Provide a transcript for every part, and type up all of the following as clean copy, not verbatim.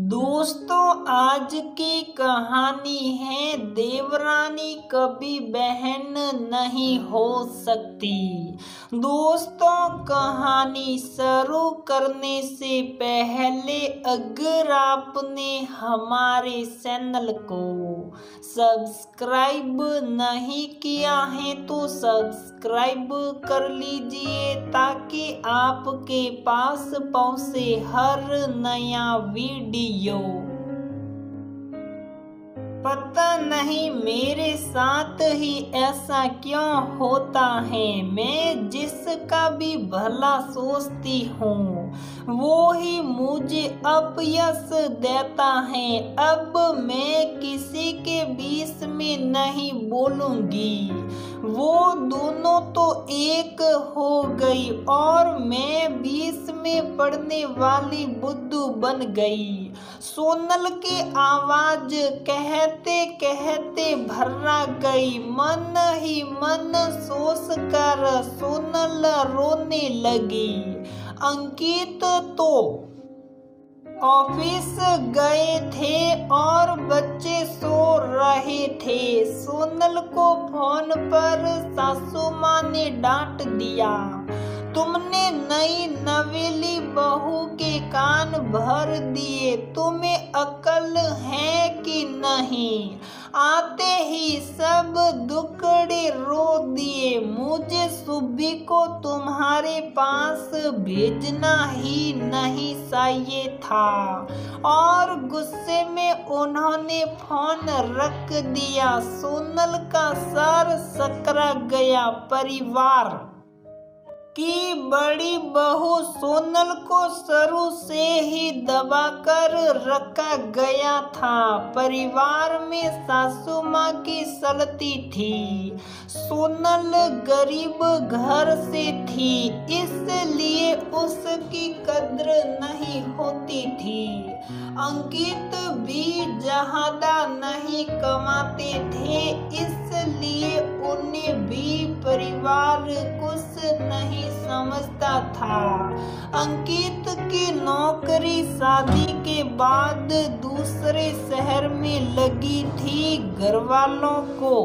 दोस्तों, आज की कहानी है देवरानी कभी बहन नहीं हो सकती। दोस्तों, कहानी शुरू करने से पहले अगर आपने हमारे चैनल को सब्सक्राइब नहीं किया है तो सब्सक्राइब कर लीजिए ताकि आपके पास पहुंचे हर नया वीडियो। पता नहीं मेरे साथ ही ऐसा क्यों होता है। मैं जिसका भी भला सोचती हूँ वो ही मुझे अपयश देता है। अब मैं किसी के बीच में नहीं बोलूंगी। वो दोनों तो एक हो गई और मैं बीच में पड़ने वाली बुद्धू बन गई। सोनल की आवाज कहते कहते भर्रा गई। मन ही मन सोच कर सोनल रोने लगी। अंकित तो ऑफिस गए थे और बच्चे सो रहे थे। सोनल को फोन पर सासू माँ ने डांट दिया, तुमने नई नवेली बहू के कान भर दिए, तुम्हें अकल है कि नहीं। आते ही सब दुखड़े रो दिए। मुझे सुबह को तुम्हारे पास भेजना ही नहीं चाहिए था। और गुस्से में उन्होंने फोन रख दिया। सोनल का सर सकरा गया। परिवार की बड़ी बहू सोनल को शुरू से ही दबाकर रखा गया था। परिवार में सासू माँ की सलती थी। सोनल गरीब घर से थी, इसलिए उसकी कद्र नहीं होती थी। अंकित भी ज्यादा नहीं कमाते थे, इसलिए उन्हें भी परिवार कुछ नहीं समझता था। अंकित की नौकरी शादी के बाद दूसरे शहर में लगी थी। घरवालों को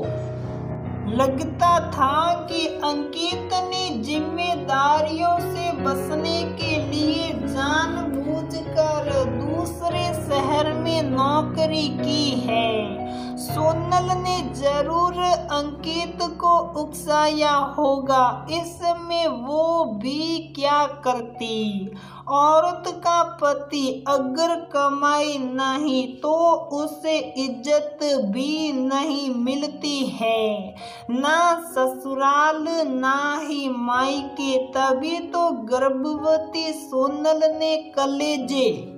लगता था कि अंकित ने जिम्मेदारियों से बचने के लिए जानबूझकर दूसरे शहर में नौकरी की है। सोनल ने जरूर अंकित को उकसाया होगा, इसमें वो भी क्या करती। औरत का पति अगर कमाई नहीं तो उसे इज्जत भी नहीं मिलती है, ना ससुराल ना ही मायके। तभी तो गर्भवती सोनल ने कलेजे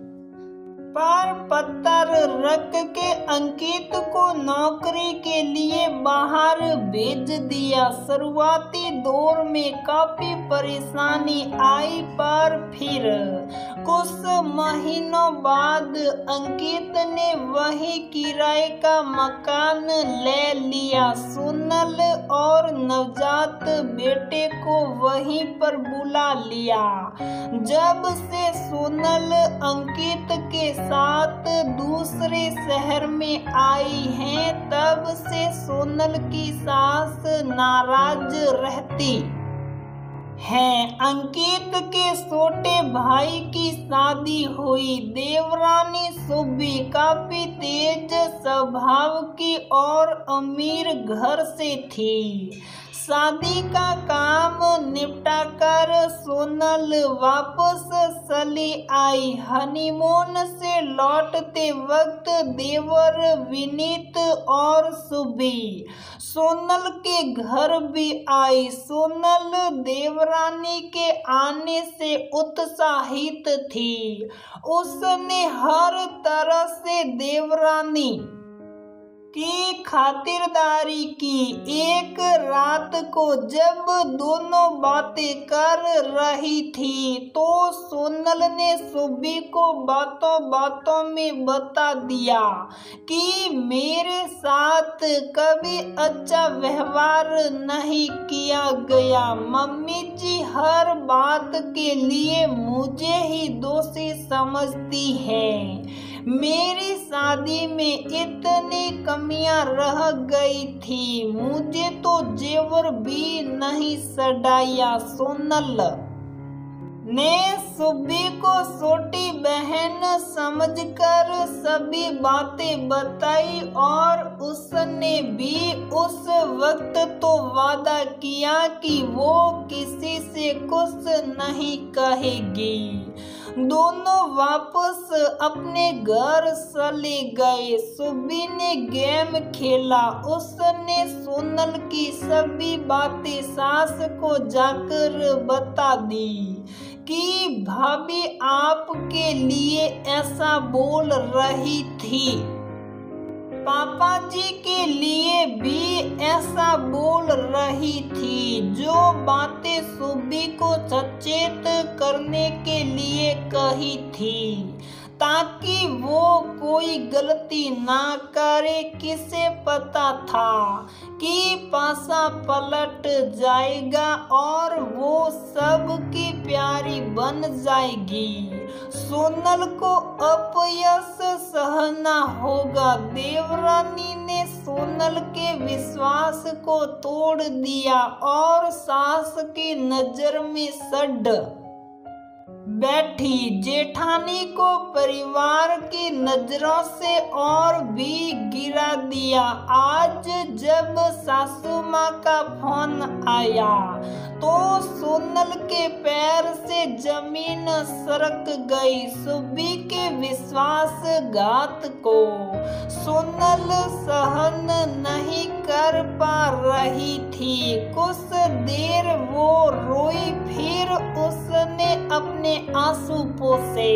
पर पत्थर रख के अंकित को नौकरी के लिए बाहर भेज दिया। शुरुआती दौर में काफी परेशानी आई, पर फिर कुछ महीनों बाद अंकित ने वही किराए का मकान ले लिया। सोनल और नवजात बेटे को वहीं पर बुला लिया। जब से सोनल अंकित के साथ दूसरे शहर में आई हैं, तब से सोनल की सास नाराज रहती है। अंकित के छोटे भाई की शादी हुई। देवरानी सुबी काफी तेज स्वभाव की और अमीर घर से थी। शादी का काम निपटाकर सोनल वापस चली आई। हनीमून से लौटते वक्त देवर विनीत और सुबी सोनल के घर भी आई। सोनल देवरानी के आने से उत्साहित थी। उसने हर तरह से देवरानी की खातिरदारी की। एक रात को जब दोनों बातें कर रही थी तो सोनल ने सुबी को बातों बातों में बता दिया कि मेरे साथ कभी अच्छा व्यवहार नहीं किया गया। मम्मी जी हर बात के लिए मुझे ही दोषी समझती है। मेरी शादी में इतनी कमियां रह गई थी, मुझे तो जेवर भी नहीं सडाया। सोनल ने सुब्बी को छोटी बहन समझकर सभी बातें बताई और उसने भी उस वक्त तो वादा किया कि वो किसी से कुछ नहीं कहेगी। दोनों वापस अपने घर चले गए। सुब्बी ने गेम खेला। उसने सोनल की सभी बातें सास को जाकर बता दी कि भाभी आपके लिए ऐसा बोल रही थी, पापा जी के लिए भी ऐसा बोल रही थी। जो बातें सुब्बी को सचेत करने के लिए कही थी ताकि वो कोई गलती ना करे। किसे पता था कि पासा पलट जाएगा और वो सबकी प्यारी बन जाएगी। सोनल को अपयश सहना होगा। देवरानी ने सोनल के विश्वास को तोड़ दिया और सास की नजर में सड़ बैठी। जेठानी को परिवार की नजरों से और भी गिरा दिया। आज जब सासू माँ का फोन आया तो सोनल के पैर से जमीन सरक गई। सुब्बी के विश्वासघात को सोनल सहन नहीं कर पा रही थी। कुछ देर वो रोई, फिर उसने अपने आंसू पोंछे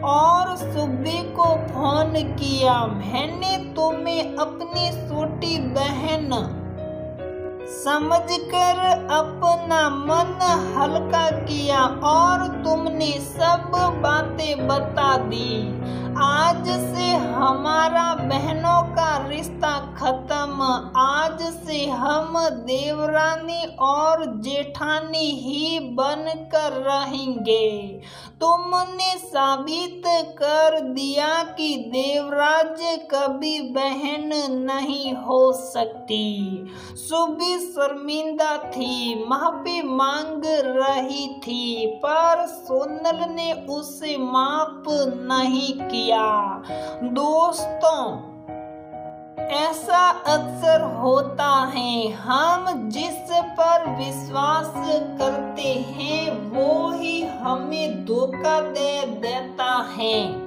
और सुब्बी को फोन किया। मैंने तुम्हें अपनी छोटी बहन समझकर अपना मन हल्का किया और तुमने सब बातें बता दी। आज से हमारा बहनों का रिश्ता खत्म। आज से हम देवरानी और जेठानी ही बनकर रहेंगे। तुमने साबित कर दिया कि देवराज कभी बहन नहीं हो सकती। सुब्बी शर्मिंदा थी, माफी मांग रही थी, पर सोनल ने उसे माफ नहीं किया। दोस्तों, ऐसा अक्सर होता है। हम जिस पर विश्वास करते हैं वो ही हमें धोखा दे देता है।